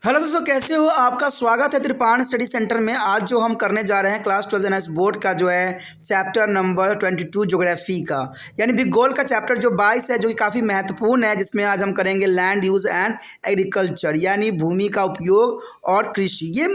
Hello दोस्तों, कैसे हो? आपका स्वागत है त्रिपाण स्टडी सेंटर में। आज जो हम करने जा रहे हैं क्लास 12 एनएस बोर्ड का जो है चैप्टर नंबर 22 ज्योग्राफी का, यानी भूगोल का चैप्टर जो 22 है, जो कि काफ़ी महत्वपूर्ण है, जिसमें आज हम करेंगे लैंड यूज़ एंड एग्रीकल्चर, यानी भूमि का उपयोग और कृषि। ये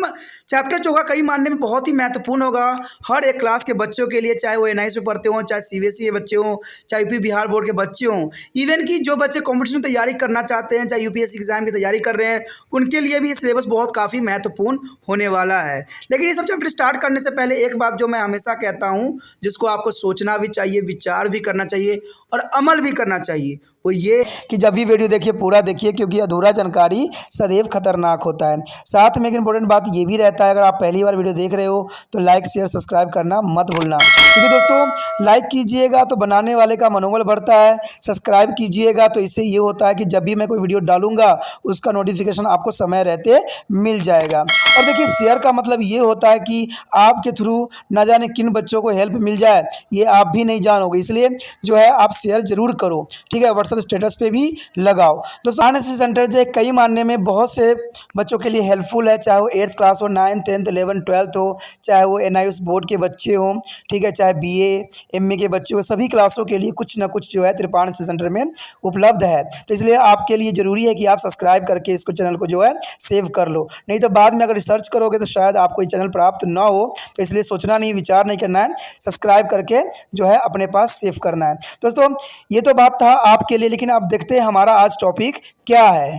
चैप्टर जो होगा कई मानने में बहुत ही महत्वपूर्ण होगा हर एक क्लास के बच्चों के लिए, चाहे वो एनआईएस में पढ़ते हों, चाहे सीबीएसई के बच्चे हों, चाहे यूपी बिहार बोर्ड के बच्चे हों, इवन कि जो बच्चे कॉम्पिटिशन तैयारी करना चाहते हैं, चाहे यूपीएससी एग्जाम की तैयारी कर रहे हैं, उनके लिए भी ये सिलेबस बहुत काफ़ी महत्वपूर्ण होने वाला है। लेकिन ये सब चैप्टर स्टार्ट करने से पहले एक बात जो मैं हमेशा कहता हूँ, जिसको आपको सोचना भी चाहिए, विचार भी करना चाहिए और अमल भी करना चाहिए, वो ये कि जब भी वीडियो देखिए पूरा देखिए, क्योंकि अधूरा जानकारी सदैव खतरनाक होता है। साथ में एक इंपॉर्टेंट बात ये भी रहता है, अगर आप पहली बार वीडियो देख रहे हो तो लाइक शेयर सब्सक्राइब करना मत भूलना, क्योंकि दोस्तों लाइक कीजिएगा तो बनाने वाले का मनोबल बढ़ता है, सब्सक्राइब कीजिएगा तो इससे ये होता है कि जब भी मैं कोई वीडियो डालूंगा उसका नोटिफिकेशन आपको समय रहते मिल जाएगा। और देखिए शेयर का मतलब ये होता है कि आपके थ्रू ना जाने किन बच्चों को हेल्प मिल जाए, ये आप भी नहीं जानोगे, इसलिए जो है आप शेयर जरूर करो, ठीक है। व्हाट्सएप स्टेटस पे भी लगाओ। दोस्तों एनएसएस सेंटर जो है कई मानने में बहुत से बच्चों के लिए हेल्पफुल है, चाहे वो 8th क्लास हो, 9th 10th 11th 12th हो, चाहे वो एनआईएस बोर्ड के बच्चे हों, ठीक है, चाहे बीए एमए के बच्चे हो, सभी क्लासों के लिए कुछ ना कुछ जो है त्रिपाण एनएसएस सेंटर में उपलब्ध है। तो इसलिए आपके लिए ज़रूरी है कि आप सब्सक्राइब करके इसको चैनल को जो है सेव कर लो, नहीं तो बाद में अगर रिसर्च करोगे तो शायद आपको ये चैनल प्राप्त ना हो। तो इसलिए सोचना नहीं, विचार नहीं करना है, सब्सक्राइब करके जो है अपने पास सेव करना है। दोस्तों ये तो बात था आपके लिए, लेकिन अब देखते हैं हमारा आज टॉपिक क्या है।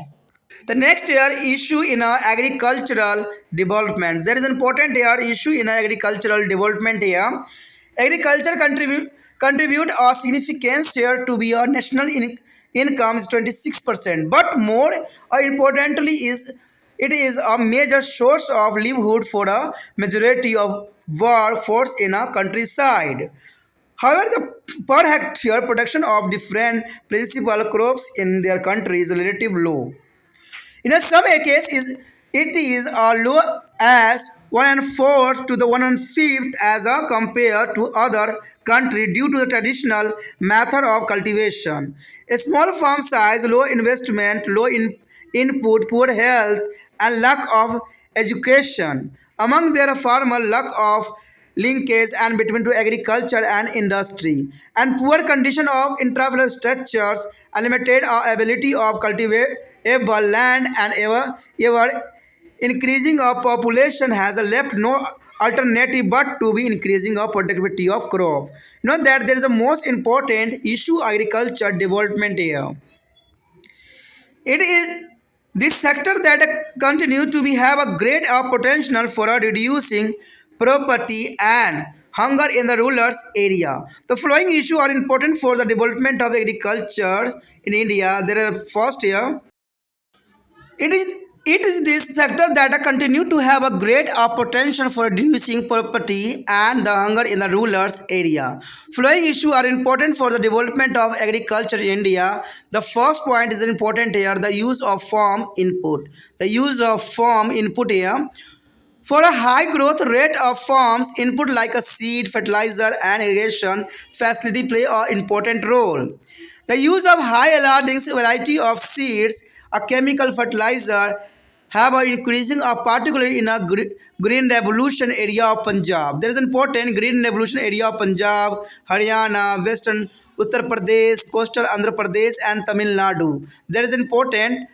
The next year issue in agricultural development. There is an important year issue in agricultural development here. Agriculture contribute a significant share to be a national income is 26%. But more importantly is it is a major source of livelihood for a majority of workforce in a countryside. However, the per hectare production of different principal crops in their country is relatively low. In some cases, it is as low as 1/4 to the 1/5 as compared to other countries due to the traditional method of cultivation. A small farm size, low investment, low input, poor health, and lack of education. Among their farmers, lack of linkage and between to agriculture and industry, and poor condition of infrastructures, and limited ability of cultivable land, and ever increasing of population has left no alternative but to be increasing of productivity of crop. You know that there is a most important issue agriculture development here. It is this sector that continue to be have a great potential for reducing poverty and hunger in the rural area. The following issues are important for the development of agriculture in India. There are first here. It is this sector that continue to have a great potential for reducing poverty and the hunger in the rural area. Following issues are important for the development of agriculture in India. The first point is important here, the use of farm input. The use of farm input here. For a high growth rate of farms, input like a seed, fertilizer and irrigation facility play an important role. The use of high yielding variety of seeds, a chemical fertilizer, have an increasing particularly in a green revolution area of Punjab. There is an important green revolution area of Punjab, Haryana, Western Uttar Pradesh, coastal Andhra Pradesh and Tamil Nadu. There is important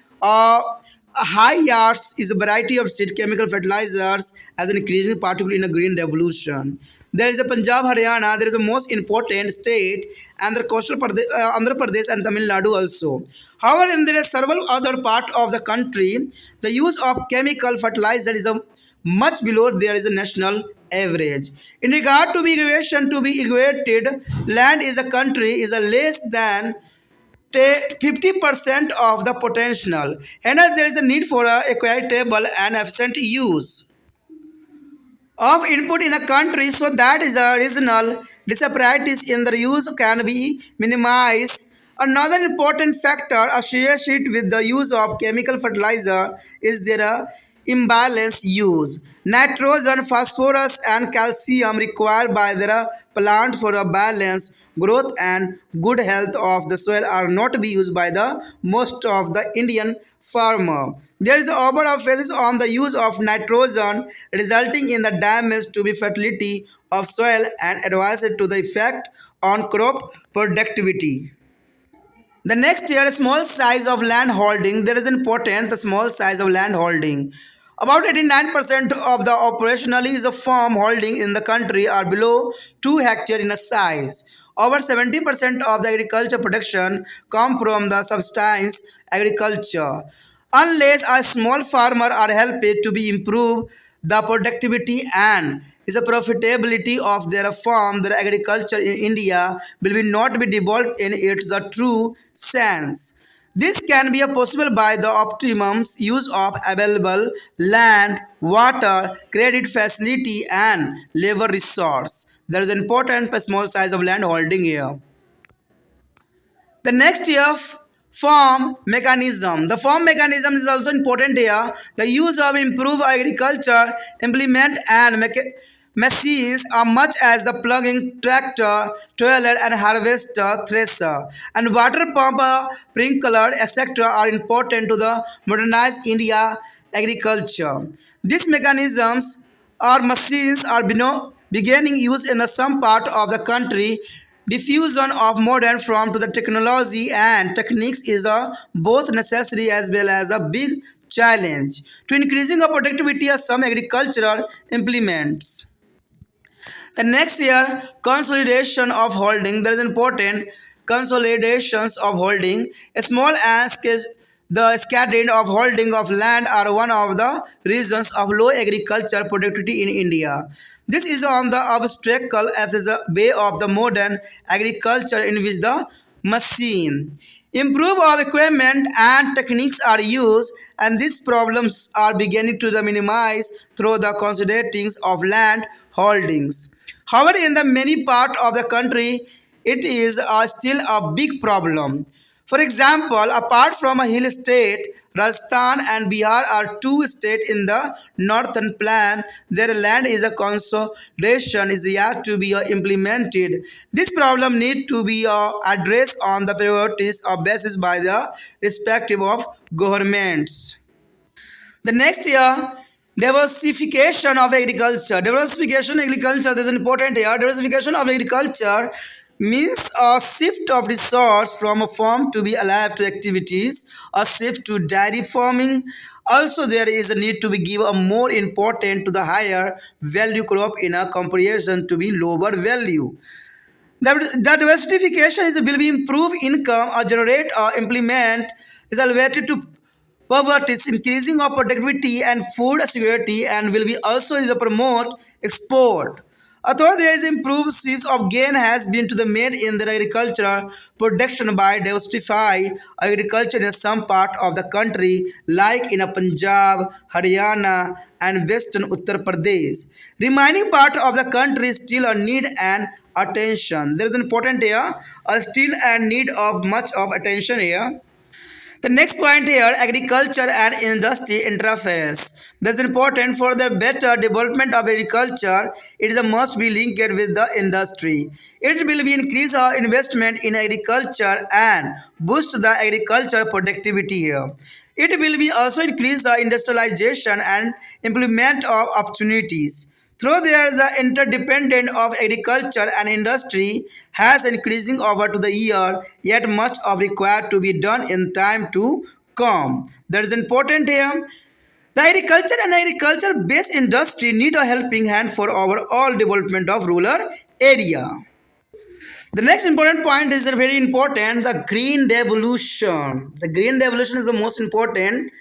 high yards is a variety of seed chemical fertilizers as an increasing particularly in a green revolution. There is a Punjab, Haryana, there is a most important state, and the coastal Andhra Pradesh and Tamil Nadu also. However, in there are several other part of the country, the use of chemical fertilizer is a much below there is a national average. In regard to irrigation, to be irrigated land is a country is a less than 50% of the potential. Hence, there is a need for a equitable and efficient use of input in a country so that is a regional disparities in the use can be minimized. Another important factor associated with the use of chemical fertilizer is their imbalanced use. Nitrogen, phosphorus and calcium required by the plant for a balanced growth and good health of the soil are not be used by the most of the Indian farmer. There is over emphasis on the use of nitrogen, resulting in the damage to the fertility of soil and advice to the effect on crop productivity. The next year, small size of land holding. There is important the small size of land holding. About 89% of the operationally is a farm holding in the country are below 2 hectares in a size. Over 70% of the agriculture production come from the subsistence agriculture. Unless a small farmer are helped to be improve the productivity and is the profitability of their farm, their agriculture in India will be not be developed in its the true sense. This can be possible by the optimum use of available land, water, credit facility, and labor resource. There is important small size of land holding here. The next year, farm mechanism. The farm mechanism is also important here. The use of improved agriculture, implement and machines are much as the plugging tractor, trailer and harvester, thresher, and water pump, sprinkler, etc. are important to the modernized India agriculture. These mechanisms or machines are beginning use in some part of the country. Diffusion of modern form to the technology and techniques is a both necessary as well as a big challenge to increasing the productivity of some agricultural implements. The next year, consolidation of holding. There is important consolidations of holding. A small and the scattering of holding of land are one of the reasons of low agriculture productivity in India. This is on the obstacle as a way of the modern agriculture in which the machine. Improve of equipment and techniques are used and these problems are beginning to the minimize through the consolidating of land holdings. However, in the many part of the country, it is still a big problem. For example, apart from a hill state, Rajasthan and Bihar are two states in the northern plan. Their land is a consolidation is yet to be implemented. This problem need to be addressed on the priorities of basis by the respective of governments. The next year, diversification of agriculture. Diversification of agriculture is important here. Diversification of agriculture means a shift of resource from a farm to be alive to activities, a shift to dairy farming. Also, there is a need to be give a more important to the higher value crop in a comparison to be lower value. The diversification is will be improve income or generate or implement is related to poverty, increasing of productivity and food security, and will be also is a promote export. Although there is improved shifts of gain has been to the made in the agricultural production by diversify agriculture in some part of the country like in a Punjab, Haryana and western Uttar Pradesh. Remaining part of the country still a need and attention. There is an important here, still and need of much of attention here. The next point here, agriculture and industry interference. That's important for the better development of agriculture. It is a must be linked with the industry. It will be increase our investment in agriculture and boost the agriculture productivity here. It will be also increase the industrialization and implement of opportunities. Through there, the interdependence of agriculture and industry has increasing over to the year, yet much of required to be done in time to come. That is important here. The agriculture and agriculture-based industry need a helping hand for overall development of rural area. The next important point is very important, the green revolution. The green revolution is the most important.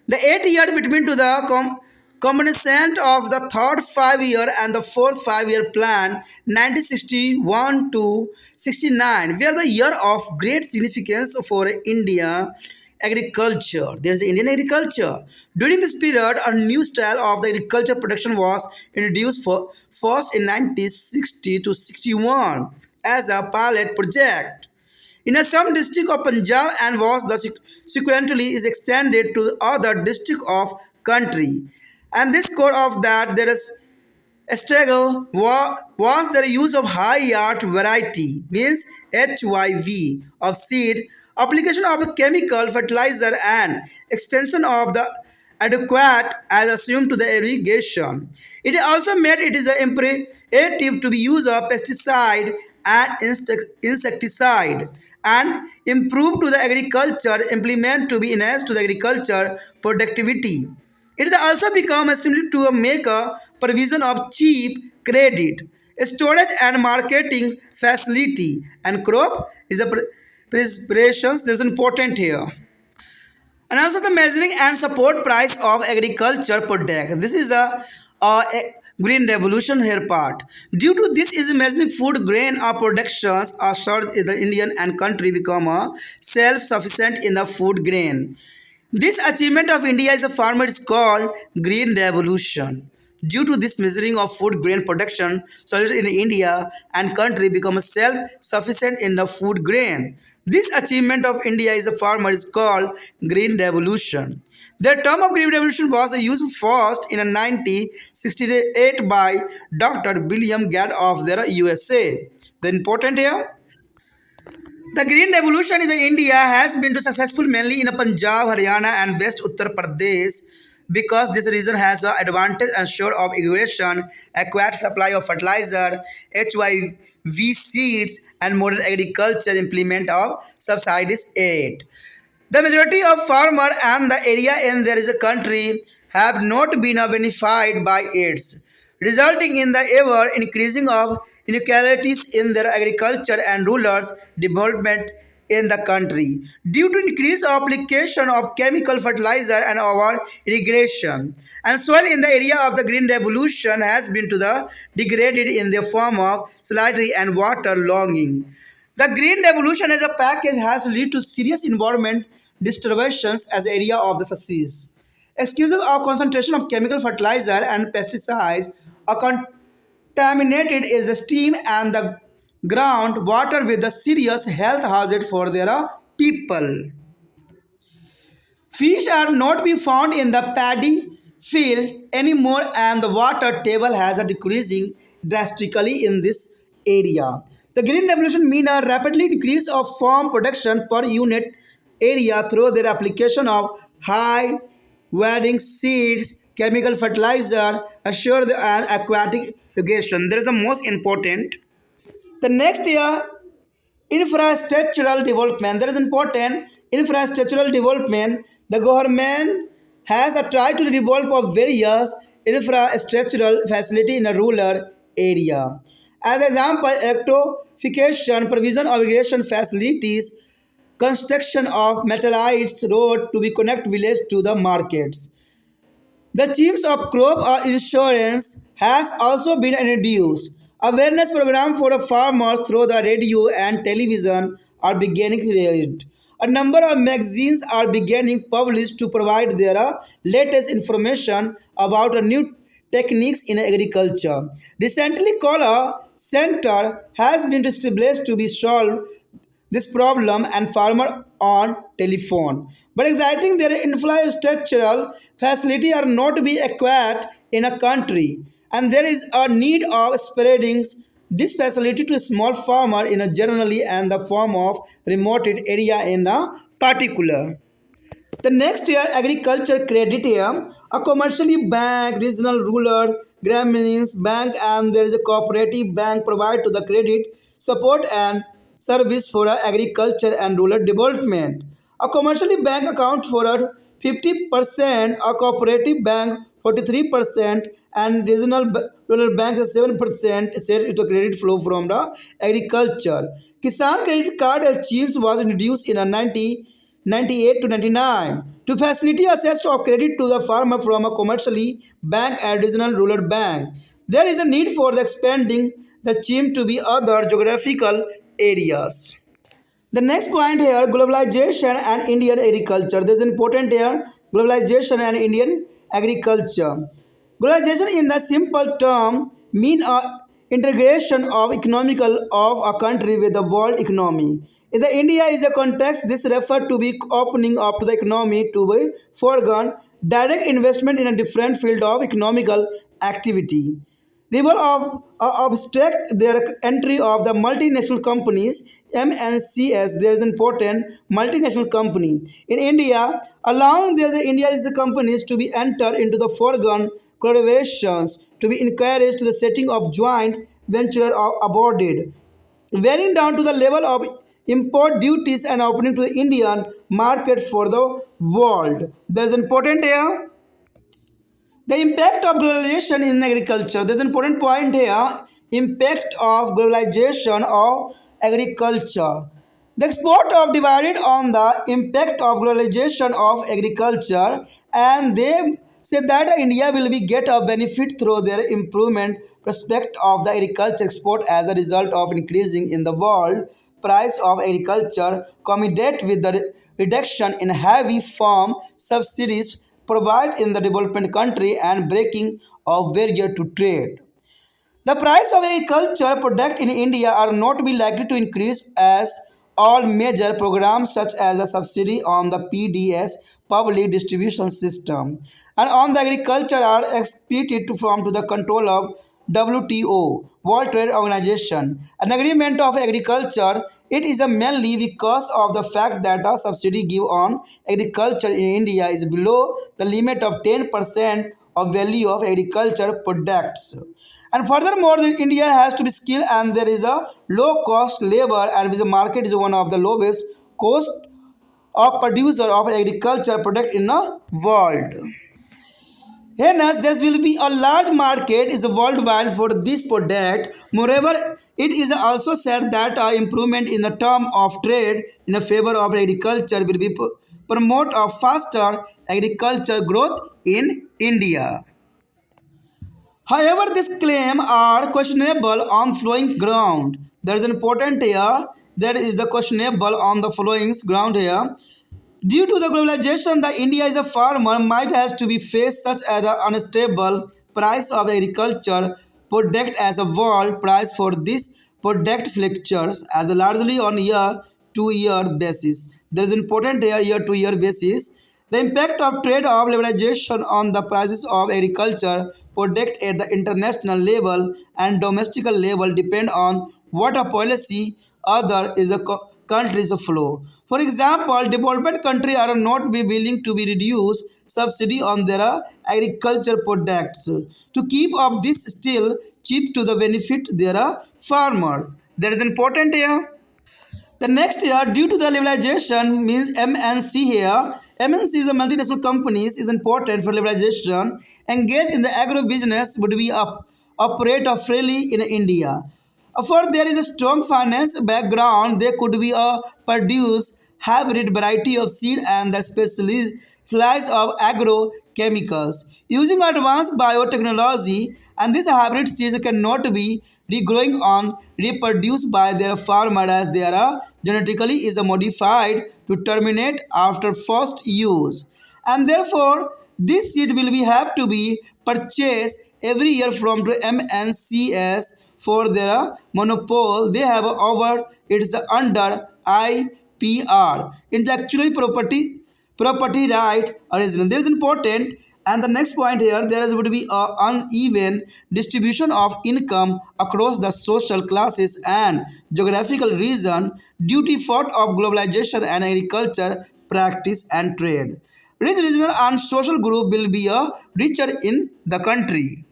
The 8 year between to the combination of the third 5 year and the fourth 5 year plan 1961 to 69 were the year of great significance for India agriculture. There is Indian agriculture. During this period, a new style of the agriculture production was introduced for first in 1960 to 61 as a pilot project in a some district of Punjab and was the sequentially is extended to other district of country. And this core of that there is a struggle was the use of high yard variety means HYV of seed application of a chemical fertilizer and extension of the adequate as assumed to the irrigation. It also made it is imperative to be use of pesticide and insecticide and improve to the agriculture implement to be enhanced to the agriculture productivity. It has also become estimated to make a provision of cheap credit, storage and marketing facility, and crop is a preparations. This is important here. And also the measuring and support price of agriculture product. This is a green revolution here part. Due to this is measuring food grain or productions are surge in the Indian and country become a self-sufficient in the food grain. This achievement of India as a farmer is called Green Revolution. Due to this measuring of food grain production, so in India and country become self-sufficient in the food grain. This achievement of India as a farmer is called Green Revolution. The term of Green Revolution was used first in 1968 by Dr. William Gadd of the USA. The important here. The Green Revolution in the India has been successful mainly in Punjab, Haryana and West Uttar Pradesh because this region has an advantage assured of irrigation, adequate supply of fertilizer, HIV seeds and modern agriculture implement of subsidies aid. The majority of farmer and the area in there is a country have not been benefited by its, resulting in the ever increasing of inequalities in their agriculture and rural development in the country due to increased application of chemical fertilizer and over irrigation and soil in the area of the green revolution has been to the degraded in the form of salinity and water logging. The green revolution as a package has led to serious environment disturbances as area of the success. Exclusive of concentration of chemical fertilizer and pesticides are contaminated is the steam and the ground water with a serious health hazard for their people. Fish are not be found in the paddy field anymore and the water table has a decreasing drastically in this area. The green revolution mean a rapidly increase of farm production per unit area through their application of high wearing seeds, chemical fertilizer, assured and aquatic irrigation. There is the most important. The next year infrastructural development. That is important. Infrastructural development. The government has tried to develop of various infrastructural facility in a rural area. As example, electrification, provision of irrigation facilities, construction of metallites road to be connect village to the markets. The schemes of crop or insurance has also been introduced. Awareness program for the farmers through the radio and television are beginning read. A number of magazines are beginning published to provide their latest information about new techniques in agriculture. Recently, called a center has been established to be solved this problem and farmer on telephone. But exciting their infrastructural facility are not to be acquired in a country and there is a need of spreading this facility to a small farmer in a generally and the form of remote area in a particular. The next year, agriculture credit here, a commercially bank, regional rural, Grameen's bank, and there is a cooperative bank provide to the credit support and service for agriculture and rural development. A commercially bank account for a 50%, a cooperative bank 43%, and regional rural banks 7% share to credit flow from the agriculture. Kisan credit card schemes was introduced in a 98 to 99 to facilitate access of credit to the farmer from a commercially bank and regional rural bank. There is a need for the expanding the scheme to be other geographical areas. The next point here, globalization and Indian agriculture. This is important here, globalization and Indian agriculture. Globalization in the simple term mean a integration of economical of a country with the world economy. In the India is a context, this referred to be opening up to the economy to be foregone direct investment in a different field of economical activity. Rival of obstruct their entry of the multinational companies MNCs. There is an important multinational company in India, allowing the India is the companies to be entered into the foregone collaborations to be encouraged to the setting of joint venture or aborted, varying down to the level of import duties and opening to the Indian market for the world. There's important here. The impact of globalization in agriculture. There's an important point here. Impact of globalization of agriculture. The export of divided on the impact of globalization of agriculture, and they say that India will be get a benefit through their improvement prospect of the agriculture export as a result of increasing in the world price of agriculture, combined with the reduction in heavy farm subsidies provided in the development country and breaking of barrier to trade. The price of agriculture product in India are not be likely to increase as all major programs such as a subsidy on the PDS public distribution system and on the agriculture are expected to from to the control of WTO World Trade Organization. An agreement of agriculture it is a mainly because of the fact that a subsidy given on agriculture in India is below the limit of 10% of value of agriculture products. And furthermore, India has to be skilled and there is a low cost labor and the market is one of the lowest cost of producer of agriculture product in the world. Hence, there will be a large market is worldwide for this product. Moreover, it is also said that improvement in the term of trade in favor of agriculture will be promote a faster agriculture growth in India. However, these claims are questionable on flowing ground. There is an important here. There is the questionable on the flowing ground here. Due to the globalization, the India is a farmer might has to be faced such as an unstable price of agriculture product as a world price for this product fluctuates as a largely on year-to-year basis. There is important here year-to-year basis. The impact of trade of liberalization on the prices of agriculture product at the international level and domestic level depend on what a policy other is a country's flow. For example, developed countries are not be willing to be reduce subsidy on their agriculture products to keep up this still cheap to the benefit their farmers. That is important here. The next year, due to the liberalization, means MNC here. MNC is a multinational companies is important for liberalization. Engage in the agro business would be operate freely in India. For there is a strong finance background, there could be a produce hybrid variety of seed and the specialized of agrochemicals using advanced biotechnology, and this hybrid seeds cannot be regrowing on reproduced by their farmer as they are genetically is modified to terminate after first use, and therefore this seed will be have to be purchased every year from the MNCs for their monopoly they have over it's under IPR intellectual property right original. There is important. And the next point here, there is would be a uneven distribution of income across the social classes and geographical region due to effort of globalization and agriculture practice and trade. Rich regional and social group will be a richer in the country.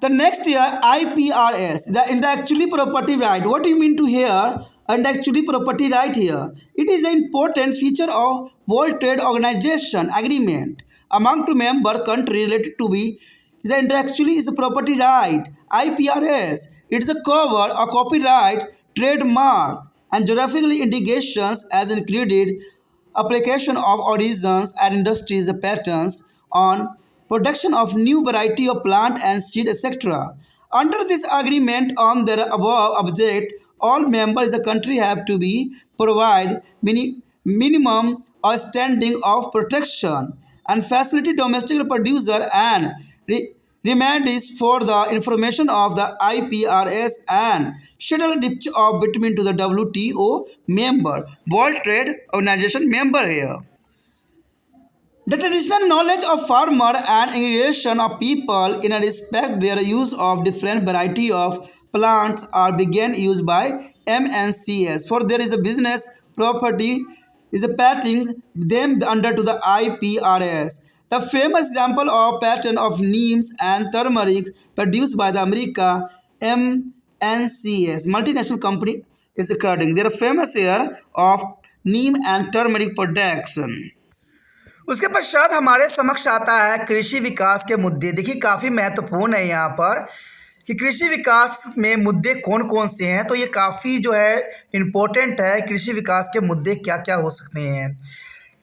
The next year, IPRS, the intellectual property right. What do you mean to hear intellectual property right here? It is an important feature of World Trade Organization agreement among two member countries related to be is intellectually is a property right. IPRS. It is a cover, a copyright, trademark, and geographical indications as included application of origins and industries patterns on production of new variety of plant and seed etc. Under this agreement on their above object, all members of the country have to be provide minimum or standing of protection and facility domestic producer and remand is for the information of the IPRS and shuttle ditch of between to the WTO member, World Trade Organization member here. The traditional knowledge of farmer and irrigation of people in a respect their use of different variety of plants are began used by MNCs. For there is a business property is a patenting them under to the IPRS. The famous example of patent of neems and turmeric produced by the America MNCs multinational company is recording. They are famous here of neem and turmeric production. उसके पश्चात हमारे समक्ष आता है कृषि विकास के मुद्दे। देखिए काफ़ी महत्वपूर्ण है यहाँ पर कि कृषि विकास में मुद्दे कौन कौन से हैं, तो ये काफ़ी जो है इम्पोर्टेंट है। कृषि विकास के मुद्दे क्या क्या हो सकते हैं।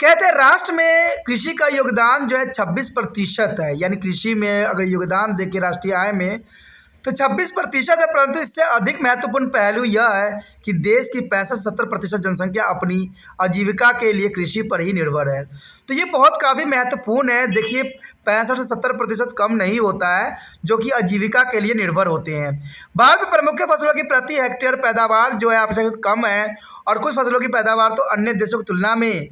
कहते हैं राष्ट्र में कृषि का योगदान जो है 26% है, यानी कृषि में अगर योगदान देखे राष्ट्रीय आय में तो 26% है। परंतु इससे अधिक महत्वपूर्ण पहलू यह है कि देश की 65-70% जनसंख्या अपनी आजीविका के लिए कृषि पर ही निर्भर है। तो ये बहुत काफ़ी महत्वपूर्ण है। देखिए 65 से 70% कम नहीं होता है जो कि आजीविका के लिए निर्भर होते हैं। भारत में प्रमुख फसलों की प्रति हेक्टेयर पैदावार जो है अपेक्षाकृत कम है और कुछ फसलों की पैदावार तो अन्य देशों की तुलना में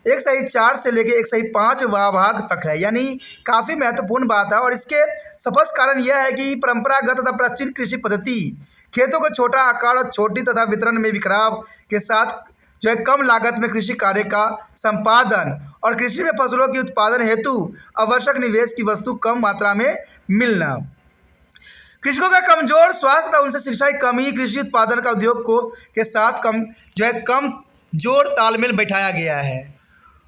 1.4 से लेकर 1.5 भाग तक है, यानी काफ़ी महत्वपूर्ण बात है। और इसके स्पष्ट कारण यह है कि परंपरागत तथा प्राचीन कृषि पद्धति खेतों को छोटा आकार और छोटी तथा वितरण में बिखराव के साथ जो है कम लागत में कृषि कार्य का संपादन और कृषि में फसलों के उत्पादन हेतु आवश्यक निवेश की वस्तु कम मात्रा में मिलना, कृषकों का कमजोर स्वास्थ्य तथा उनसे शिक्षा की कमी कृषि उत्पादन का उद्योग को के साथ कम जोड़ तालमेल बैठाया गया है।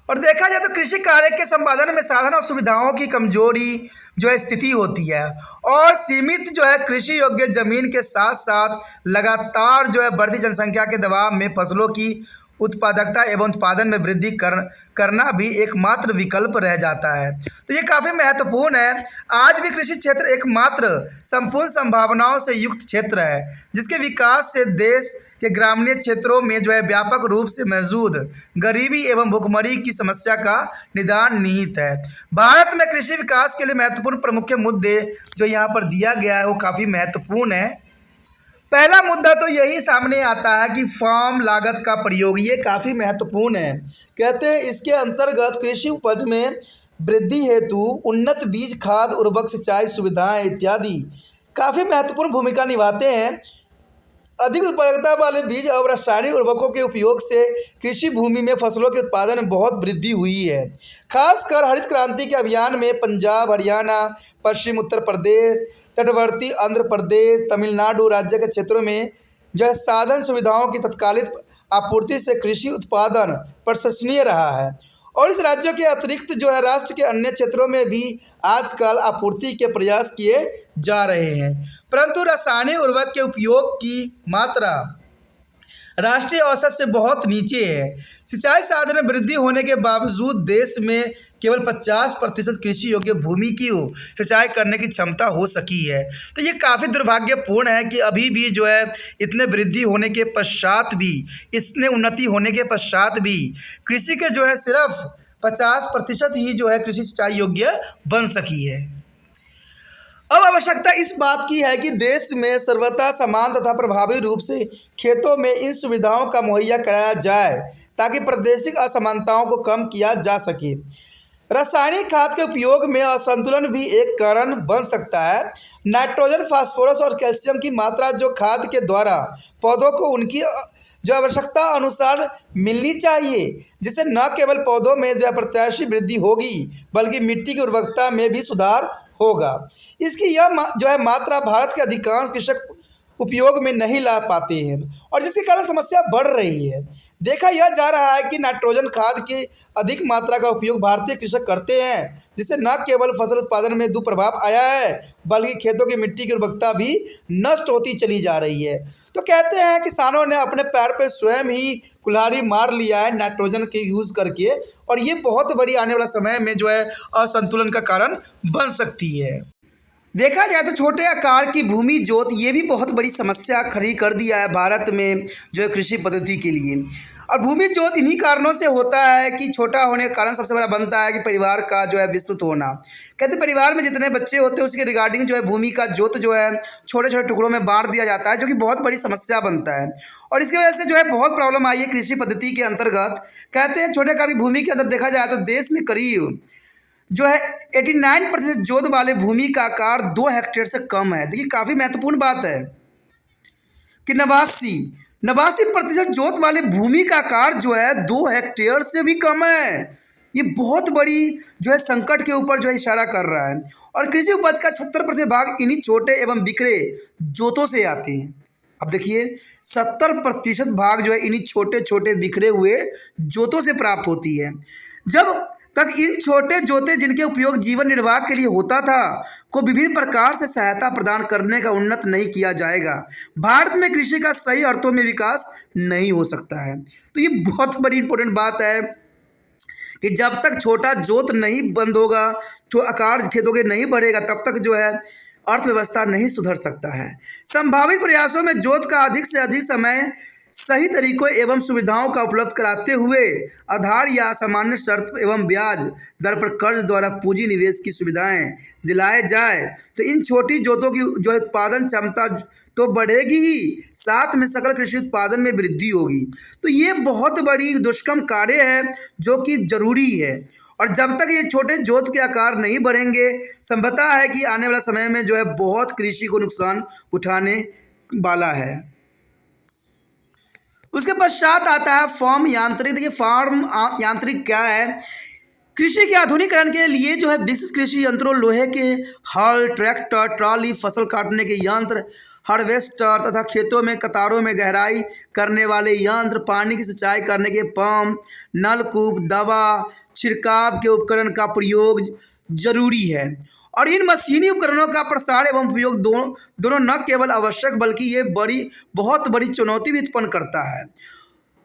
और देखा जाए तो कृषि कार्य के संपादन में साधन और सुविधाओं की कमजोरी जो है स्थिति होती है और सीमित जो है कृषि योग्य जमीन के साथ साथ लगातार जो है बढ़ती जनसंख्या के दबाव में फसलों की उत्पादकता एवं उत्पादन में वृद्धि करना भी एकमात्र विकल्प रह जाता है। तो ये काफ़ी महत्वपूर्ण है। आज भी कृषि क्षेत्र एकमात्र संपूर्ण संभावनाओं से युक्त क्षेत्र है जिसके विकास से देश के ग्रामीण क्षेत्रों में जो है व्यापक रूप से मौजूद गरीबी एवं भुखमरी की समस्या का निदान निहित है। भारत में कृषि विकास के लिए महत्वपूर्ण प्रमुख मुद्दे जो यहाँ पर दिया गया है वो काफ़ी महत्वपूर्ण है। पहला मुद्दा तो यही सामने आता है कि फार्म लागत का प्रयोग, ये काफ़ी महत्वपूर्ण है। कहते हैं इसके अंतर्गत कृषि उपज में वृद्धि हेतु उन्नत बीज खाद उर्वरक सिंचाई सुविधाएं इत्यादि काफ़ी महत्वपूर्ण भूमिका निभाते हैं। अधिक उत्पादकता वाले बीज और रासायनिक उर्वरकों के उपयोग से कृषि भूमि में फसलों के उत्पादन में बहुत वृद्धि हुई है। खासकर हरित क्रांति के अभियान में पंजाब, हरियाणा, पश्चिम उत्तर प्रदेश, तटवर्ती आंध्र प्रदेश, तमिलनाडु राज्य के क्षेत्रों में जो है साधन सुविधाओं की तत्कालिक आपूर्ति से कृषि उत्पादन प्रशंसनीय रहा है और इस राज्यों के अतिरिक्त जो है राष्ट्र के अन्य क्षेत्रों में भी आजकल आपूर्ति के प्रयास किए जा रहे हैं। परंतु रासायनिक उर्वरक के उपयोग की मात्रा राष्ट्रीय औसत से बहुत नीचे है। सिंचाई साधन में वृद्धि होने के बावजूद देश में केवल 50% कृषि योग्य भूमि की सिंचाई करने की क्षमता हो सकी है। तो ये काफ़ी दुर्भाग्यपूर्ण है कि अभी भी जो है इतने वृद्धि होने के पश्चात भी, इतने उन्नति होने के पश्चात भी कृषि के जो है सिर्फ 50% ही जो है कृषि सिंचाई योग्य बन सकी है। अब आवश्यकता इस बात की है कि देश में सर्वथा समान तथा प्रभावी रूप से खेतों में इन सुविधाओं का मुहैया कराया जाए ताकि प्रादेशिक असमानताओं को कम किया जा सके। रासायनिक खाद के उपयोग में असंतुलन भी एक कारण बन सकता है। नाइट्रोजन, फास्फोरस और कैल्शियम की मात्रा जो खाद के द्वारा पौधों को उनकी जो आवश्यकता अनुसार मिलनी चाहिए, जिससे न केवल पौधों में जो प्रत्याशी वृद्धि होगी बल्कि मिट्टी की उर्वरकता में भी सुधार होगा। इसकी यह जो है मात्रा भारत के अधिकांश कृषक उपयोग में नहीं ला पाते हैं और जिसके कारण समस्या बढ़ रही है। देखा यह जा रहा है कि नाइट्रोजन खाद की अधिक मात्रा का उपयोग भारतीय कृषक करते हैं जिससे न केवल फसल उत्पादन में दुष्प्रभाव आया है बल्कि खेतों की मिट्टी की उर्वरकता भी नष्ट होती चली जा रही है। तो कहते हैं किसानों ने अपने पैर पर स्वयं ही कुल्हाड़ी मार लिया है नाइट्रोजन के यूज़ करके और ये बहुत बड़ी आने वाला समय में जो है असंतुलन का कारण बन सकती है। देखा जाए तो छोटे आकार की भूमि जोत ये भी बहुत बड़ी समस्या खड़ी कर दिया है भारत में जो है कृषि पद्धति के लिए। और भूमि जोत इन्हीं कारणों से होता है कि छोटा होने का कारण सबसे बड़ा बनता है कि परिवार का जो है विस्तृत होना। कहते परिवार में जितने बच्चे होते हैं उसके रिगार्डिंग जो है भूमि का जोत जो है छोटे छोटे टुकड़ों में बांट दिया जाता है, जो कि बहुत बड़ी समस्या बनता है। और इसकी वजह से जो है बहुत प्रॉब्लम आई है कृषि पद्धति के अंतर्गत। कहते हैं छोटे आकार की भूमि के अंदर देखा जाए तो देश में करीब जो है 89% जोत वाले भूमि का आकार 2 हेक्टेयर से कम है। देखिए काफ़ी महत्वपूर्ण बात है कि 89% जोत वाले भूमि का आकार जो है 2 हेक्टेयर से भी कम है। ये बहुत बड़ी जो है संकट के ऊपर जो है इशारा कर रहा है। और कृषि उपज का 70% भाग इन्हीं छोटे एवं बिखरे जोतों से आते हैं। अब देखिए 70% भाग जो है इन्हीं छोटे छोटे बिखरे हुए जोतों से प्राप्त होती है। जब तक इन छोटे जोते जिनके उपयोग जीवन निर्वाह के लिए होता था को विभिन्न प्रकार से सहायता प्रदान करने का उन्नत नहीं किया जाएगा, भारत में कृषि का सही अर्थों में विकास नहीं हो सकता है। तो ये बहुत बड़ी इंपॉर्टेंट बात है कि जब तक छोटा जोत नहीं बंद होगा, जो आकार खेतों के नहीं बढ़ेगा, तब तक जो है अर्थव्यवस्था नहीं सुधर सकता है। संभावित प्रयासों में जोत का अधिक से अधिक समय सही तरीकों एवं सुविधाओं का उपलब्ध कराते हुए आधार या सामान्य शर्त एवं ब्याज दर पर कर्ज द्वारा पूंजी निवेश की सुविधाएं दिलाए जाए तो इन छोटी जोतों की जो उत्पादन क्षमता तो बढ़ेगी ही, साथ में सकल कृषि उत्पादन में वृद्धि होगी। तो ये बहुत बड़ी दुष्कर्म कार्य है जो कि जरूरी है। और जब तक ये छोटे जोत के आकार नहीं बढ़ेंगे, संभवतः है कि आने वाला समय में जो है बहुत कृषि को नुकसान उठाने वाला है। उसके पश्चात आता है फार्म यांत्रिक। देखिए फार्म यांत्रिक क्या है? कृषि के आधुनिकीकरण के लिए जो है विकसित कृषि यंत्रों, लोहे के हल, ट्रैक्टर, ट्रॉली, फसल काटने के यंत्र, हार्वेस्टर तथा खेतों में कतारों में गहराई करने वाले यंत्र, पानी की सिंचाई करने के पंप, नलकूप, दवा छिड़काव के उपकरण का प्रयोग जरूरी है। और इन मशीनी उपकरणों का प्रसार एवं उपयोग दोनों न केवल आवश्यक बल्कि ये बहुत बड़ी चुनौती भी उत्पन्न करता है।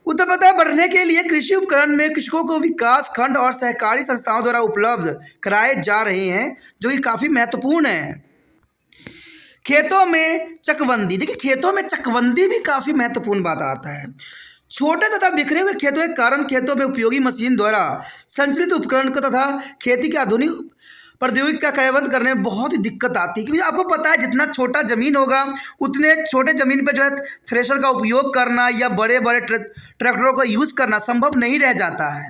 उत्पादकता बढ़ने के लिए कृषि उपकरण में कृषकों को विकास खंड और सहकारी संस्थाओं द्वारा उपलब्ध कराए जा रहे हैं, जो कि काफ़ी महत्वपूर्ण है। खेतों में चकबंदी। देखिए खेतों में चकबंदी भी काफ़ी महत्वपूर्ण बात आता है। छोटे तथा बिखरे हुए खेतों के कारण खेतों में उपयोगी मशीन द्वारा संचालित उपकरण को तथा खेती के आधुनिक प्रौद्योगिकी का क्रियान्वयन करने में बहुत ही दिक्कत आती है, क्योंकि आपको पता है जितना छोटा ज़मीन होगा उतने छोटे ज़मीन पे जो है थ्रेशर का उपयोग करना या बड़े बड़े ट्रैक्टरों का यूज़ करना संभव नहीं रह जाता है,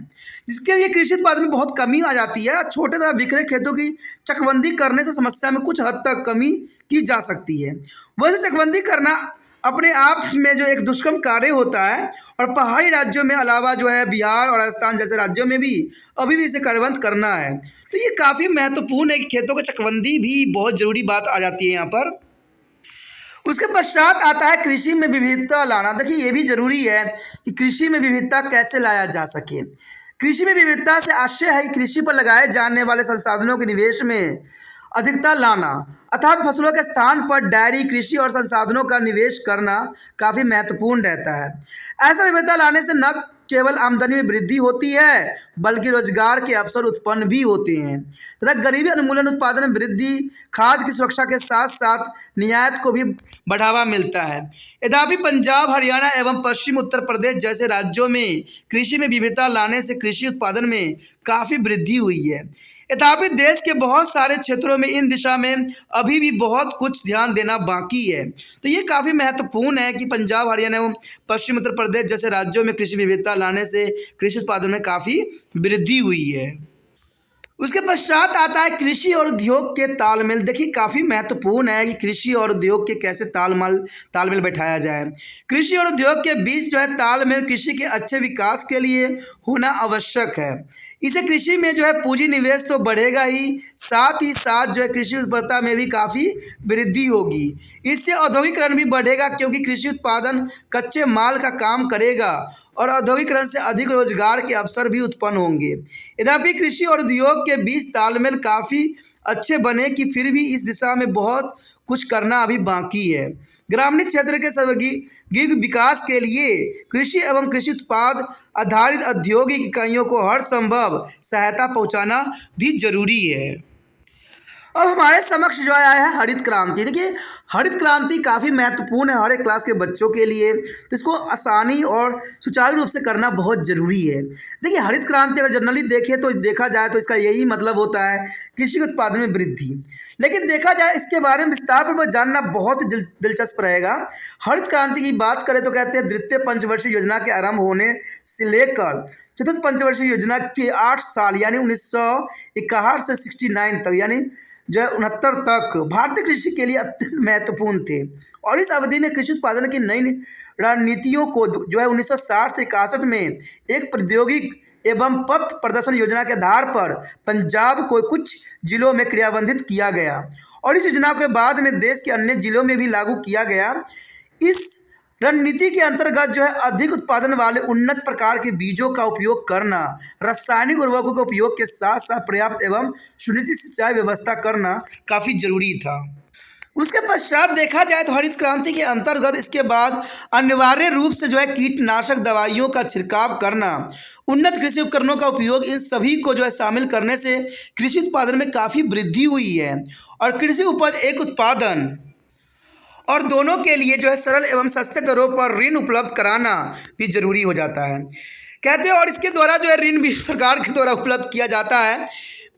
जिसके लिए कृषि उत्पादन में बहुत कमी आ जाती है। छोटे तथा बिखरे खेतों की चकबंदी करने से समस्या में कुछ हद तक कमी की जा सकती है। वैसे चकबंदी करना अपने आप में जो एक दुष्कर्म कार्य होता है और पहाड़ी राज्यों में अलावा जो है बिहार और राजस्थान जैसे राज्यों में भी अभी भी इसे कार्यान्वित करना है। तो ये काफ़ी महत्वपूर्ण है कि खेतों की चकबंदी भी बहुत ज़रूरी बात आ जाती है यहाँ पर। उसके पश्चात आता है कृषि में विविधता लाना। देखिए ये भी ज़रूरी है कि कृषि में विविधता कैसे लाया जा सके। कृषि में विविधता से आशय है कि कृषि पर लगाए जाने वाले संसाधनों के निवेश में अधिकता लाना, अर्थात फसलों के स्थान पर डेयरी कृषि और संसाधनों का निवेश करना काफ़ी महत्वपूर्ण रहता है। ऐसा विविधता लाने से न केवल आमदनी में वृद्धि होती है बल्कि रोजगार के अवसर उत्पन्न भी होते हैं तथा गरीबी उन्मूलन, उत्पादन में वृद्धि, खाद्य की सुरक्षा के साथ साथ निर्यात को भी बढ़ावा मिलता है। यद्यपि पंजाब, हरियाणा एवं पश्चिम उत्तर प्रदेश जैसे राज्यों में कृषि में विविधता लाने से कृषि उत्पादन में काफ़ी वृद्धि हुई है, तथापि देश के बहुत सारे क्षेत्रों में इन दिशा में अभी भी बहुत कुछ ध्यान देना बाकी है। तो ये काफ़ी महत्वपूर्ण है कि पंजाब, हरियाणा एवं पश्चिम उत्तर प्रदेश जैसे राज्यों में कृषि विविधता लाने से कृषि उत्पादन में काफ़ी वृद्धि हुई है। उसके पश्चात आता है कृषि और उद्योग के तालमेल। देखिए काफ़ी महत्वपूर्ण है कि कृषि और उद्योग के कैसे तालमेल बैठाया जाए। कृषि और उद्योग के बीच जो है तालमेल कृषि के अच्छे विकास के लिए होना आवश्यक है। इसे कृषि में जो है पूंजी निवेश तो बढ़ेगा ही साथ जो है कृषि उत्पादकता में भी काफ़ी वृद्धि होगी। इससे औद्योगिकरण भी बढ़ेगा क्योंकि कृषि उत्पादन कच्चे माल का काम करेगा और औद्योगिकरण से अधिक रोजगार के अवसर भी उत्पन्न होंगे। यद्यपि कृषि और उद्योग के बीच तालमेल काफ़ी अच्छे बने कि फिर भी इस दिशा में बहुत कुछ करना अभी बाकी है। ग्रामीण क्षेत्र के सर्वांगीण विकास के लिए कृषि एवं कृषि उत्पाद आधारित औद्योगिक इकाइयों को हर संभव सहायता पहुंचाना भी जरूरी है। अब हमारे समक्ष जो आया है हरित क्रांति। देखिए हरित क्रांति काफ़ी महत्वपूर्ण है हर एक क्लास के बच्चों के लिए, तो इसको आसानी और सुचारू रूप से करना बहुत ज़रूरी है। देखिए हरित क्रांति अगर जनरली देखें तो देखा जाए तो इसका यही मतलब होता है कृषि उत्पादन में वृद्धि, लेकिन देखा जाए इसके बारे में विस्तारपूर्वक जानना बहुत दिलचस्प रहेगा। हरित क्रांति की बात करें तो कहते हैं द्वितीय पंचवर्षीय योजना के आरंभ होने से लेकर चतुर्थ पंचवर्षीय योजना के 8 साल यानी 1961 से 69 तक यानी जो है 69 तक भारतीय कृषि के लिए अत्यंत महत्वपूर्ण थे। और इस अवधि में कृषि उत्पादन की नई रणनीतियों को जो है 1960 से 61 में एक प्रौद्योगिक एवं पथ प्रदर्शन योजना के आधार पर पंजाब को कुछ जिलों में क्रियान्वित किया गया और इस योजना के बाद में देश के अन्य जिलों में भी लागू किया गया। इस रणनीति के अंतर्गत जो है अधिक उत्पादन वाले उन्नत प्रकार के बीजों का उपयोग करना, रासायनिक उर्वरकों के उपयोग के साथ साथ पर्याप्त एवं सुनिश्चित सिंचाई व्यवस्था करना काफ़ी जरूरी था। उसके पश्चात देखा जाए तो हरित क्रांति के अंतर्गत इसके बाद अनिवार्य रूप से जो है कीटनाशक दवाइयों का छिड़काव करना, उन्नत कृषि उपकरणों का उपयोग, इन सभी को जो है शामिल करने से कृषि उत्पादन में काफ़ी वृद्धि हुई है और कृषि उपज एक उत्पादन और दोनों के लिए जो है सरल एवं सस्ते दरों पर ऋण उपलब्ध कराना भी जरूरी हो जाता है। कहते हैं और इसके द्वारा जो है ऋण भी सरकार के द्वारा उपलब्ध किया जाता है।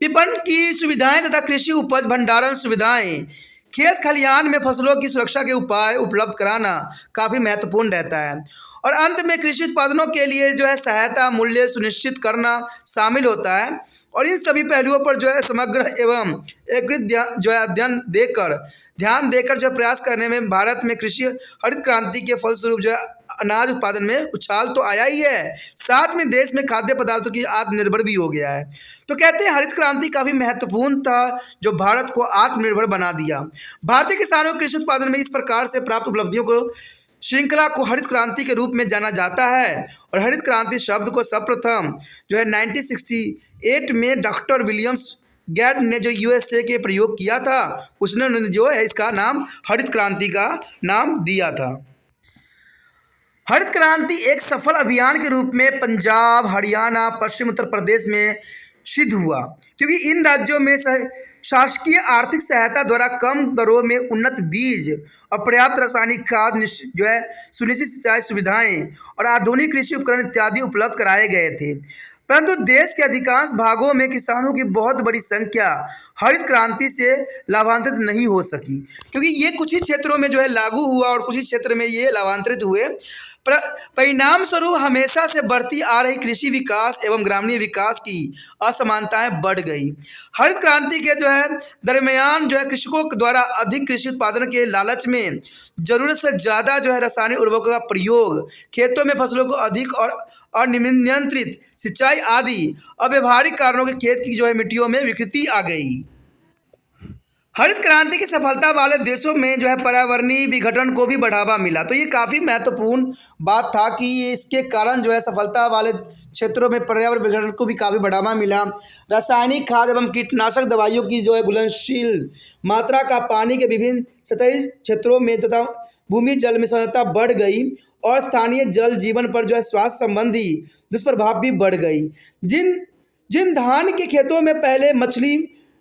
विपणन की सुविधाएं तथा कृषि उपज भंडारण सुविधाएं, खेत खलिहान में फसलों की सुरक्षा के उपाय उपलब्ध कराना काफ़ी महत्वपूर्ण रहता है और अंत में कृषि उत्पादनों के लिए जो है सहायता मूल्य सुनिश्चित करना शामिल होता है। और इन सभी पहलुओं पर जो है समग्र एवं एकीकृत जो है ध्यान देकर जो प्रयास करने में भारत में कृषि हरित क्रांति के फलस्वरूप जो है अनाज उत्पादन में उछाल तो आया ही है, साथ में देश में खाद्य पदार्थों की आत्मनिर्भर भी हो गया है। तो कहते हैं हरित क्रांति काफ़ी महत्वपूर्ण था जो भारत को आत्मनिर्भर बना दिया। भारतीय किसानों को कृषि उत्पादन में इस प्रकार से प्राप्त उपलब्धियों को श्रृंखला को हरित क्रांति के रूप में जाना जाता है और हरित क्रांति शब्द को सर्वप्रथम जो है 1968 में डॉक्टर विलियम्स गेट ने जो यूएसए के प्रयोग किया था उसने जो है इसका नाम हरित क्रांति का नाम दिया था। हरित क्रांति एक सफल अभियान के रूप में पंजाब, हरियाणा, पश्चिम उत्तर प्रदेश में सिद्ध हुआ क्योंकि इन राज्यों में शासकीय आर्थिक सहायता द्वारा कम दरों में उन्नत बीज और पर्याप्त रासायनिक खाद जो है सुनिश्चित सिंचाई सुविधाएं और आधुनिक कृषि उपकरण इत्यादि उपलब्ध कराए गए थे। परंतु देश के अधिकांश भागों में किसानों की बहुत बड़ी संख्या हरित क्रांति से लाभान्वित नहीं हो सकी क्योंकि ये कुछ ही क्षेत्रों में जो है लागू हुआ और कुछ ही क्षेत्र में ये लाभान्वित हुए। परिणाम स्वरूप हमेशा से बढ़ती आ रही कृषि विकास एवं ग्रामीण विकास की असमानताएं बढ़ गई। हरित क्रांति के जो है दरमियान जो है कृषकों द्वारा अधिक कृषि उत्पादन के लालच में जरूरत से ज़्यादा जो है रासायनिक उर्वरकों का प्रयोग, खेतों में फसलों को अधिक और अनियंत्रित सिंचाई आदि अव्यवहारिक कारणों के खेत की जो है मिट्टियों में विकृति आ गई। हरित क्रांति की सफलता वाले देशों में जो है पर्यावरणीय विघटन को भी बढ़ावा मिला। तो ये काफ़ी महत्वपूर्ण बात था कि इसके कारण जो है सफलता वाले क्षेत्रों में पर्यावरण विघटन को भी काफ़ी बढ़ावा मिला। रासायनिक खाद एवं कीटनाशक दवाइयों की जो है घुलनशील मात्रा का पानी के विभिन्न सतही क्षेत्रों में तथा भूमि जल में सांद्रता बढ़ गई और स्थानीय जल जीवन पर जो है स्वास्थ्य संबंधी दुष्प्रभाव भी बढ़ गई। जिन धान के खेतों में पहले मछली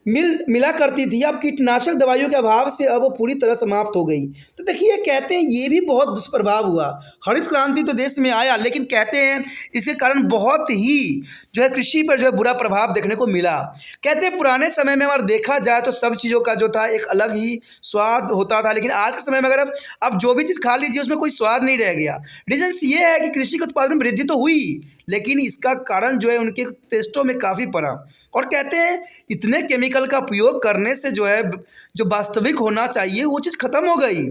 मिला करती थी अब कीटनाशक दवाइयों के अभाव से अब वो पूरी तरह समाप्त हो गई। तो देखिए कहते हैं ये भी बहुत दुष्प्रभाव हुआ। हरित क्रांति तो देश में आया लेकिन कहते हैं इसके कारण बहुत ही जो है कृषि पर जो है बुरा प्रभाव देखने को मिला। कहते हैं पुराने समय में अगर देखा जाए तो सब चीज़ों का जो था एक अलग ही स्वाद होता था, लेकिन आज के समय में अगर अब जो भी चीज़ खा लीजिए उसमें कोई स्वाद नहीं रह गया। रीजन ये है कि कृषि के उत्पादन में वृद्धि तो हुई लेकिन इसका कारण जो है उनके टेस्टों में काफ़ी पड़ा और कहते हैं इतने केमिकल का उपयोग करने से जो है जो वास्तविक होना चाहिए वो चीज़ खत्म हो गई।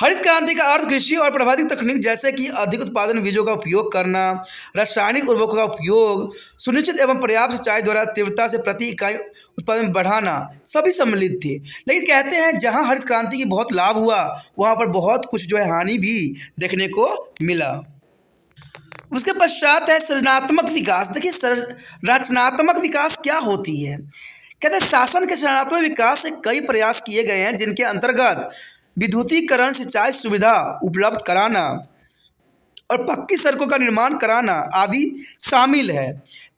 हरित क्रांति का अर्थ कृषि और प्रभावित तकनीक जैसे कि अधिक उत्पादन बीजों का उपयोग करना, रासायनिक उर्वरकों का उपयोग, सुनिश्चित एवं पर्याप्त सिंचाई द्वारा तीव्रता से प्रति इकाई उत्पादन बढ़ाना सभी सम्मिलित थे। लेकिन कहते हैं जहां हरित क्रांति की बहुत लाभ हुआ वहां पर बहुत कुछ जो है हानि भी देखने को मिला। उसके पश्चात है सृजनात्मक विकास। देखिए रचनात्मक विकास क्या होती है। कहते हैं शासन के सृजनात्मक विकास से कई प्रयास किए गए हैं जिनके अंतर्गत विद्युतीकरण, सिंचाई सुविधा उपलब्ध कराना और पक्की सड़कों का निर्माण कराना आदि शामिल है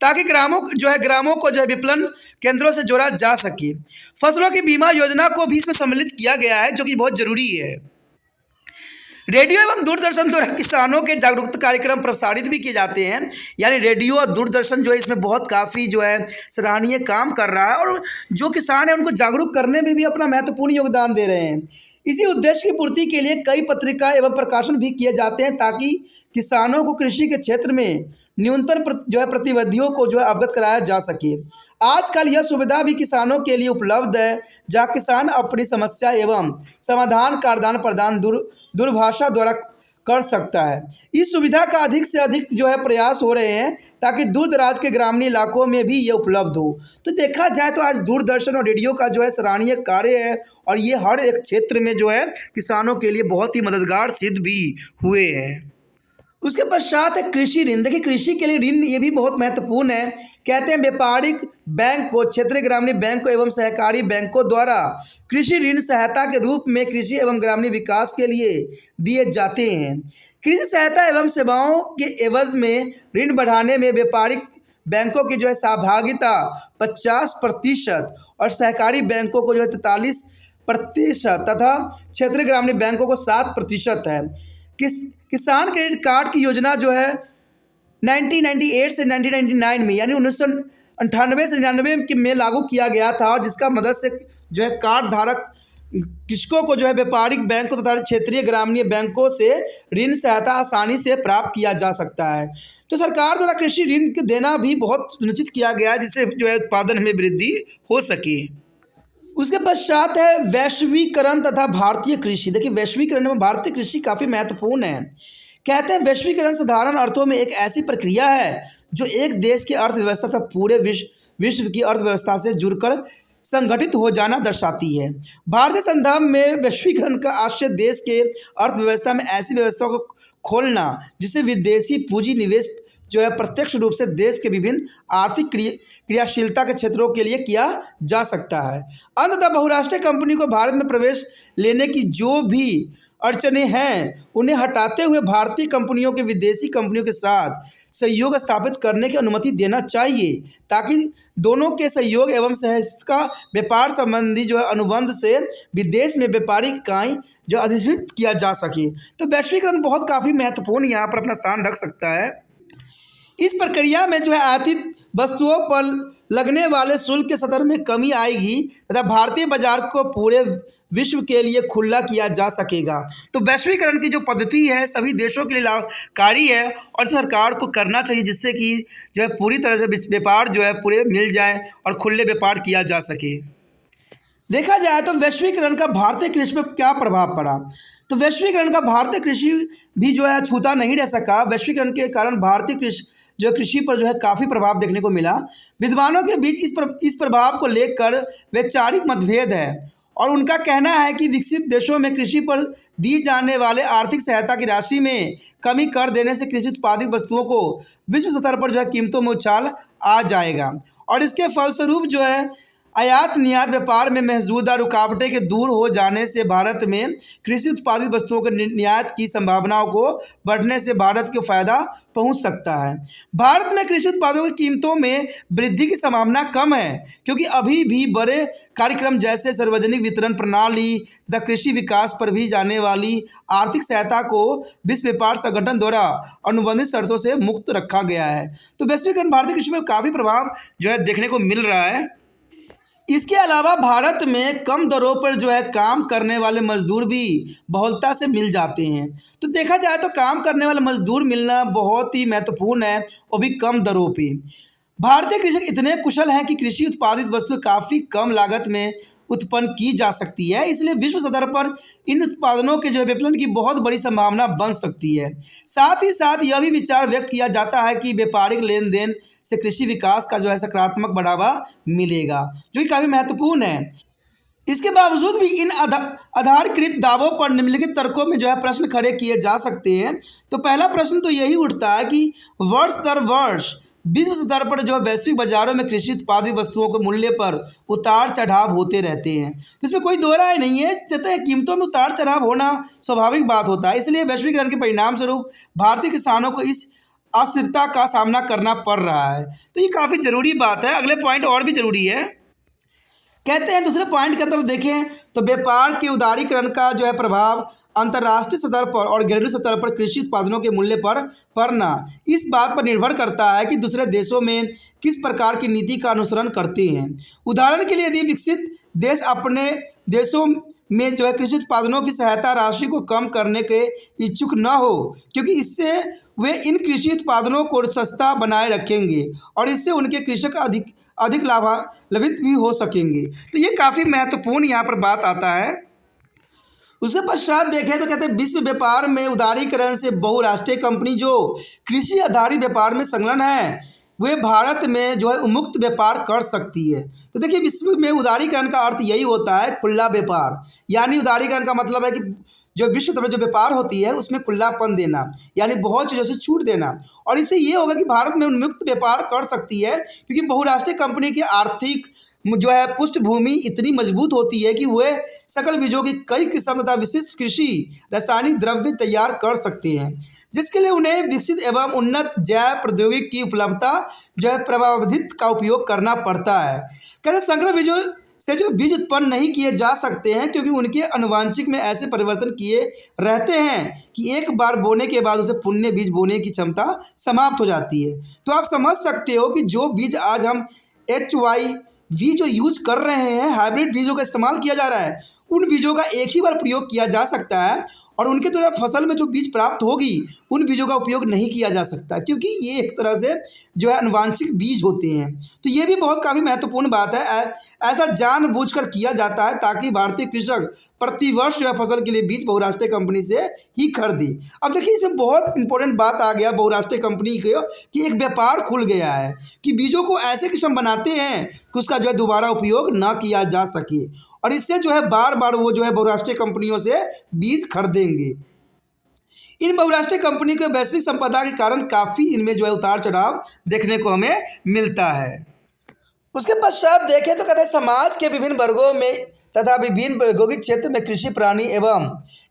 ताकि ग्रामों को जो है विपणन केंद्रों से जोड़ा जा सके। फसलों की बीमा योजना को भी इसमें सम्मिलित किया गया है, जो कि बहुत जरूरी है। रेडियो एवं दूरदर्शन द्वारा किसानों के जागरूकता कार्यक्रम प्रसारित भी किए जाते हैं। यानी रेडियो और दूरदर्शन जो है इसमें बहुत काफ़ी जो है सराहनीय काम कर रहा है, और जो किसान है उनको जागरूक करने में भी अपना महत्वपूर्ण योगदान दे रहे हैं। इसी उद्देश्य की पूर्ति के लिए कई पत्रिका एवं प्रकाशन भी किए जाते हैं, ताकि किसानों को कृषि के क्षेत्र में न्यूनतम जो है प्रतिविधियों को जो है अवगत कराया जा सके। आजकल यह सुविधा भी किसानों के लिए उपलब्ध है, जहाँ किसान अपनी समस्या एवं समाधान का आदान प्रदान दूरभाषा द्वारा कर सकता है। इस सुविधा का अधिक से अधिक जो है प्रयास हो रहे हैं, ताकि दूर दराज के ग्रामीण इलाकों में भी ये उपलब्ध हो। तो देखा जाए तो आज दूरदर्शन और रेडियो का जो है सराहनीय कार्य है, और ये हर एक क्षेत्र में जो है किसानों के लिए बहुत ही मददगार सिद्ध भी हुए हैं। उसके पश्चात है कृषि ऋण। देखिए, कृषि के लिए ऋण ये भी बहुत महत्वपूर्ण है। कहते हैं व्यापारिक बैंक को, क्षेत्रीय ग्रामीण बैंक एवं सहकारी बैंकों द्वारा कृषि ऋण सहायता के रूप में कृषि एवं ग्रामीण विकास के लिए दिए जाते हैं। कृषि सहायता एवं सेवाओं के एवज में ऋण बढ़ाने में व्यापारिक बैंकों की जो है सहभागिता 50% और सहकारी बैंकों को जो है 43% तथा क्षेत्रीय ग्रामीण बैंकों को 7% है। किसान क्रेडिट कार्ड की योजना जो है 1998 से 1999 में, यानी 1998 से 99 में लागू किया गया था, और जिसका मदद से जो है कार्ड धारक कृषकों को जो है व्यापारिक बैंकों तथा क्षेत्रीय ग्रामीण बैंकों से ऋण सहायता आसानी से प्राप्त किया जा सकता है। तो सरकार द्वारा कृषि ऋण देना भी बहुत सुनिश्चित किया गया है, जिससे जो है उत्पादन में वृद्धि हो सके। उसके पश्चात है वैश्वीकरण तथा भारतीय कृषि। देखिए, वैश्वीकरण में भारतीय कृषि काफ़ी महत्वपूर्ण है। कहते हैं वैश्वीकरण साधारण अर्थों में एक ऐसी प्रक्रिया है जो एक देश की अर्थव्यवस्था तथा पूरे विश्व की अर्थव्यवस्था से जुड़कर संगठित हो जाना दर्शाती है। भारतीय संदर्भ में वैश्वीकरण का आशय देश के अर्थव्यवस्था में ऐसी व्यवस्था को खोलना जिससे विदेशी पूंजी निवेश जो है प्रत्यक्ष रूप से देश के विभिन्न आर्थिक क्रियाशीलता के क्षेत्रों के लिए किया जा सकता है। अंततः बहुराष्ट्रीय कंपनी को भारत में प्रवेश लेने की जो भी अड़चनें हैं उन्हें हटाते हुए भारतीय कंपनियों के विदेशी कंपनियों के साथ सहयोग स्थापित करने की अनुमति देना चाहिए, ताकि दोनों के सहयोग एवं सहस्तिका व्यापार संबंधी जो है अनुबंध से विदेश में व्यापारिक इकाई जो अधिसूचित किया जा सके। तो वैश्वीकरण बहुत काफ़ी महत्वपूर्ण यहाँ पर अपना स्थान रख सकता है। इस प्रक्रिया में जो है आयातित वस्तुओं पर लगने वाले शुल्क के स्तर में कमी आएगी तथा भारतीय बाजार को पूरे विश्व के लिए खुला किया जा सकेगा। तो वैश्वीकरण की जो पद्धति है सभी देशों के लिए लाभकारी है, और सरकार को करना चाहिए, जिससे कि जो है पूरी तरह से व्यापार जो है पूरे मिल जाए और खुले व्यापार किया जा सके। देखा जाए तो वैश्वीकरण का भारतीय कृषि पर क्या प्रभाव पड़ा, तो वैश्वीकरण का भारतीय कृषि भी जो है छूता नहीं रह सका। वैश्वीकरण के कारण भारतीय कृषि पर जो है काफ़ी प्रभाव देखने को मिला। विद्वानों के बीच इस प्रभाव को लेकर वैचारिक मतभेद है, और उनका कहना है कि विकसित देशों में कृषि पर दी जाने वाले आर्थिक सहायता की राशि में कमी कर देने से कृषि उत्पादित वस्तुओं को विश्व स्तर पर जो है कीमतों में उछाल आ जाएगा, और इसके फलस्वरूप जो है आयात निर्यात व्यापार में मौजूदा रुकावटें के दूर हो जाने से भारत में कृषि उत्पादित वस्तुओं के निर्यात की संभावनाओं को बढ़ने से भारत को फायदा पहुंच सकता है। भारत में कृषि उत्पादों की कीमतों में वृद्धि की संभावना कम है, क्योंकि अभी भी बड़े कार्यक्रम जैसे सार्वजनिक वितरण प्रणाली तथा कृषि विकास पर भी जाने वाली आर्थिक सहायता को विश्व व्यापार संगठन द्वारा अनुबंधित शर्तों से मुक्त रखा गया है। तो वैश्वीकरण भारतीय कृषि में काफ़ी प्रभाव जो है देखने को मिल रहा है। इसके अलावा भारत में कम दरों पर जो है काम करने वाले मजदूर भी बहुलता से मिल जाते हैं। तो देखा जाए तो काम करने वाले मजदूर मिलना बहुत ही महत्वपूर्ण है, वो भी कम दरों पे। भारतीय कृषक इतने कुशल हैं कि कृषि उत्पादित वस्तु काफ़ी कम लागत में उत्पन्न की जा सकती है, इसलिए विश्व स्तर पर इन उत्पादनों के जो है विपणन की बहुत बड़ी संभावना बन सकती है। साथ ही साथ यह भी विचार व्यक्त किया जाता है कि व्यापारिक लेन देन से कृषि विकास का जो है सकारात्मक बढ़ावा मिलेगा, जो कि काफ़ी महत्वपूर्ण है। इसके बावजूद भी इन आधारकृत दावों पर निम्नलिखित तर्कों में जो है प्रश्न खड़े किए जा सकते हैं। तो पहला प्रश्न तो यही उठता है कि वर्ष दर वर्ष विश्व स्तर पर जो है वैश्विक बाजारों में कृषि उत्पादित वस्तुओं के मूल्य पर उतार चढ़ाव होते रहते हैं। तो इसमें कोई दो राय नहीं है, कहते हैं कीमतों में उतार चढ़ाव होना स्वाभाविक बात होता है। इसलिए वैश्वीकरण के परिणाम स्वरूप भारतीय किसानों को इस अस्थिरता का सामना करना पड़ रहा है। तो ये काफ़ी ज़रूरी बात है। अगले पॉइंट और भी ज़रूरी है। कहते हैं दूसरे पॉइंट के अंदर देखें तो व्यापार के उदारीकरण का जो है प्रभाव अंतर्राष्ट्रीय सतह पर और घरेलू सतह पर कृषि उत्पादनों के मूल्य पर पड़ना इस बात पर निर्भर करता है कि दूसरे देशों में किस प्रकार की नीति का अनुसरण करते हैं। उदाहरण के लिए यदि विकसित देश अपने देशों में जो है कृषि उत्पादनों की सहायता राशि को कम करने के इच्छुक न हो, क्योंकि इससे वे इन कृषि उत्पादनों को सस्ता बनाए रखेंगे और इससे उनके कृषक अधिक अधिक लाभान्वित भी हो सकेंगे। तो ये काफ़ी महत्वपूर्ण यहाँ पर बात आता है। उसके पश्चात देखें तो कहते हैं विश्व व्यापार में उदारीकरण से बहुराष्ट्रीय कंपनी जो कृषि आधारित व्यापार में संलग्न है वे भारत में जो है उन्मुक्त व्यापार कर सकती है। तो देखिए विश्व में उदारीकरण का अर्थ यही होता है खुला व्यापार, यानी उदारीकरण का मतलब है कि जो विश्व में जो व्यापार होती है उसमें खुलापन देना, यानी बहुत चीज़ों से छूट देना। और इससे ये होगा कि भारत में उन्मुक्त व्यापार कर सकती है, क्योंकि बहुराष्ट्रीय कंपनी की आर्थिक जो है पृष्ठभूमि इतनी मजबूत होती है कि वह सकल बीजों की कई किस्म तथा विशिष्ट कृषि रासायनिक द्रव्य तैयार कर सकते हैं, जिसके लिए उन्हें विकसित एवं उन्नत जैव प्रौद्योगिकी की उपलब्धता जो है प्रभावित का उपयोग करना पड़ता है। कहते संकर बीजों से जो बीज उत्पन्न नहीं किए जा सकते हैं, क्योंकि उनके आनुवंशिक में ऐसे परिवर्तन किए रहते हैं कि एक बार बोने के बाद उसे पुनः बीज बोने की क्षमता समाप्त हो जाती है। तो आप समझ सकते हो कि जो बीज आज हम HYV जो यूज कर रहे हैं, हाइब्रिड बीजों का इस्तेमाल किया जा रहा है, उन बीजों का एक ही बार प्रयोग किया जा सकता है और उनके द्वारा फसल में जो बीज प्राप्त होगी उन बीजों का उपयोग नहीं किया जा सकता, क्योंकि ये एक तरह से जो है आनुवंशिक बीज होते हैं। तो ये भी बहुत काफ़ी महत्वपूर्ण बात है। ऐसा जानबूझकर किया जाता है ताकि भारतीय कृषक प्रतिवर्ष जो है फसल के लिए बीज बहुराष्ट्रीय कंपनी से ही खरीदे। अब देखिए इसमें बहुत इंपॉर्टेंट बात आ गया बहुराष्ट्रीय कंपनी को कि एक व्यापार खुल गया है कि बीजों को ऐसे किस्म बनाते हैं कि उसका जो है दोबारा उपयोग ना किया जा सके, और इससे जो है बार बार वो जो है बहुराष्ट्रीय कंपनियों से बीज खरीदेंगे। इन बहुराष्ट्रीय कंपनी के वैश्विक संपदा के कारण काफ़ी इनमें जो है उतार चढ़ाव देखने को हमें मिलता है। उसके पश्चात देखें तो कहते हैं समाज के विभिन्न वर्गों में तथा विभिन्न भौगोलिक क्षेत्र में कृषि प्राणी एवं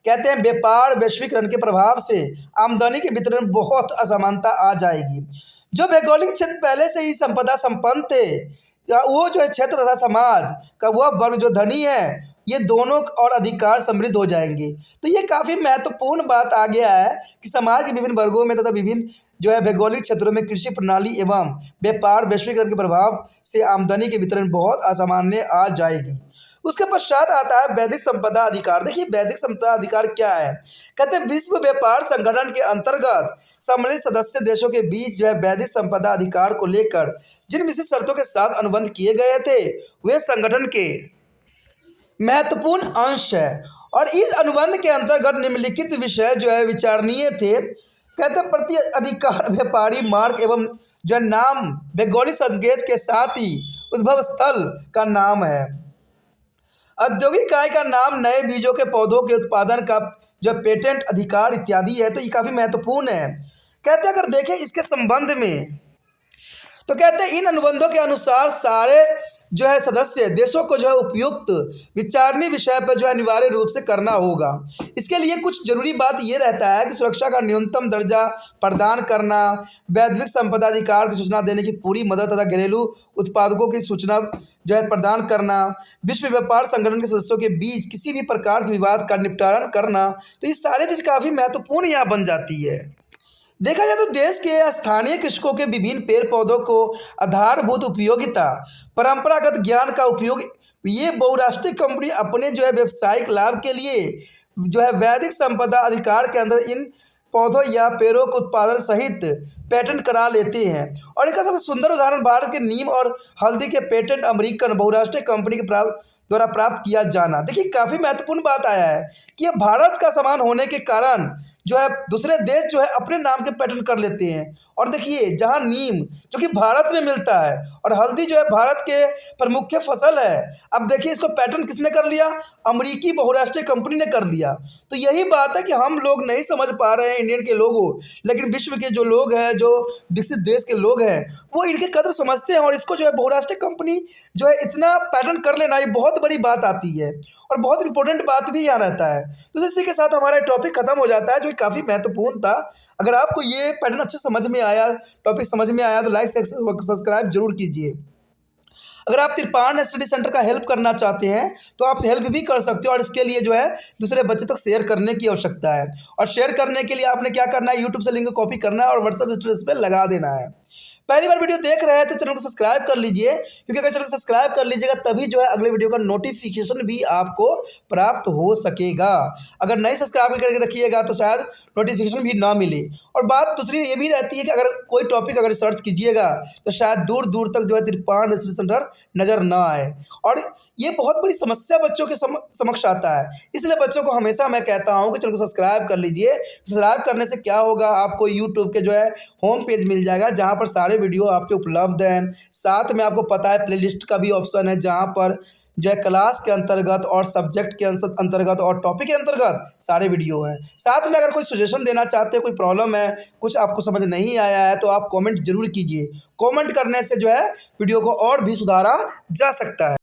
कहते हैं व्यापार वैश्वीकरण के प्रभाव से आमदनी के वितरण बहुत असमानता आ जाएगी। जो भौगोलिक क्षेत्र पहले से ही संपदा संपन्न थे वो जो है क्षेत्र तथा समाज का वह वर्ग जो धनी है, ये दोनों और अधिकार समृद्ध हो जाएंगे। तो ये काफ़ी महत्वपूर्ण बात आ गया है कि समाज के विभिन्न वर्गों में तथा विभिन्न जो है भौगोलिक क्षेत्रों में कृषि प्रणाली एवं व्यापार वैश्वीकरण के प्रभाव से आमदनी के वितरण बहुत असामान्य आ जाएगी। उसके पश्चात आता है वैदिक संपदा अधिकार। देखिए वैदिक संपदा अधिकार क्या है। कहते हैं विश्व व्यापार संगठन के अंतर्गत सम्मिलित सदस्य देशों के बीच जो है वैदिक संपदा अधिकार को लेकर जिन विशिष्ट शर्तों के साथ अनुबंध किए गए थे वे संगठन के महत्वपूर्ण अंश है, और इस अनुबंध के अंतर्गत निम्नलिखित विषय जो है विचारणीय थे। कहते हैं प्रति अधिकार व्यापारी मार्ग एवं जो नाम भौगोलिक संकेत के साथ ही उद्भव स्थल का नाम है, औद्योगिक इकाई का नाम, नए बीजों के पौधों के उत्पादन का जो पेटेंट अधिकार इत्यादि है। तो ये काफ़ी महत्वपूर्ण है। कहते हैं अगर देखें इसके संबंध में तो कहते हैं इन अनुबंधों के अनुसार सारे जो है सदस्य देशों को जो है उपयुक्त विचारणीय विषय पर जो है अनिवार्य रूप से करना होगा। इसके लिए कुछ जरूरी बात ये रहता है कि सुरक्षा का न्यूनतम दर्जा प्रदान करना, वैश्विक संपदा अधिकार की सूचना देने की पूरी मदद तथा घरेलू उत्पादकों की सूचना जो है प्रदान करना, विश्व व्यापार संगठन के सदस्यों के बीच किसी भी प्रकार के विवाद का निपटारा करना। तो ये सारी चीज़ काफ़ी महत्वपूर्ण यहाँ बन जाती है। देखा जाए तो देश के स्थानीय कृषकों के विभिन्न पेड़ पौधों को आधारभूत उपयोगिता, परंपरागत ज्ञान का उपयोग ये बहुराष्ट्रीय कंपनी अपने जो है व्यावसायिक लाभ के लिए जो है वैदिक संपदा अधिकार के अंदर इन पौधों या पेड़ों के उत्पादन सहित पेटेंट करा लेते हैं। और इसका सबसे सुंदर उदाहरण भारत के नीम और हल्दी के पेटेंट अमेरिकन बहुराष्ट्रीय कंपनी के द्वारा प्राप्त किया जाना। देखिए काफ़ी महत्वपूर्ण बात आया है कि यह भारत का सामान होने के कारण जो है दूसरे देश जो है अपने नाम के पेटेंट कर लेते हैं। और देखिए जहां नीम जो कि भारत में मिलता है और हल्दी जो है भारत के प्रमुख फसल है, अब देखिए इसको पेटेंट किसने कर लिया, अमेरिकी बहुराष्ट्रीय कंपनी ने कर लिया। तो यही बात है कि हम लोग नहीं समझ पा रहे हैं इंडियन के लोगों, लेकिन विश्व के जो लोग हैं, जो विकसित देश के लोग हैं, वो इनके कदर समझते हैं और इसको जो है बहुराष्ट्रीय कंपनी जो है इतना पेटेंट कर लेना ये बहुत बड़ी बात आती है और बहुत इंपॉर्टेंट बात भी यहाँ रहता है। तो इसी के साथ हमारा टॉपिक खत्म हो जाता है जो काफ़ी महत्वपूर्ण था। अगर आपको ये पैटर्न अच्छे समझ में आया, टॉपिक समझ में आया, तो लाइक सब्सक्राइब जरूर कीजिए। अगर आप तिरपान स्टडी सेंटर का हेल्प करना चाहते हैं तो आप हेल्प भी कर सकते हो, और इसके लिए जो है दूसरे बच्चे तक शेयर करने की आवश्यकता है। और शेयर करने के लिए आपने क्या करना है, यूट्यूब से लिंक को कॉपी करना है और व्हाट्सएप स्टेटस पे लगा देना है। पहली बार वीडियो देख रहे हैं तो चैनल को सब्सक्राइब कर लीजिए, क्योंकि अगर चैनल को सब्सक्राइब कर लीजिएगा तभी जो है अगले वीडियो का नोटिफिकेशन भी आपको प्राप्त हो सकेगा। अगर नहीं सब्सक्राइब करके रखिएगा तो शायद नोटिफिकेशन भी ना मिले। और बात दूसरी ये भी रहती है कि अगर कोई टॉपिक अगर सर्च कीजिएगा तो शायद दूर दूर तक जो है तिरपान स्टडी सेंटर नज़र ना आए, और ये बहुत बड़ी समस्या बच्चों के समक्ष आता है। इसलिए बच्चों को हमेशा मैं कहता हूँ कि चैनल को सब्सक्राइब कर लीजिए। सब्सक्राइब करने से क्या होगा, आपको यूट्यूब के जो है होम पेज मिल जाएगा जहाँ पर सारे वीडियो आपके उपलब्ध हैं। साथ में आपको पता है प्लेलिस्ट का भी ऑप्शन है, जहाँ पर जो है क्लास के अंतर्गत और सब्जेक्ट के अंतर्गत और टॉपिक के अंतर्गत सारे वीडियो हैं। साथ में अगर कोई सजेशन देना चाहते हैं, कोई प्रॉब्लम है, कुछ आपको समझ नहीं आया है, तो आप कमेंट जरूर कीजिए। कमेंट करने से जो है वीडियो को और भी सुधारा जा सकता है।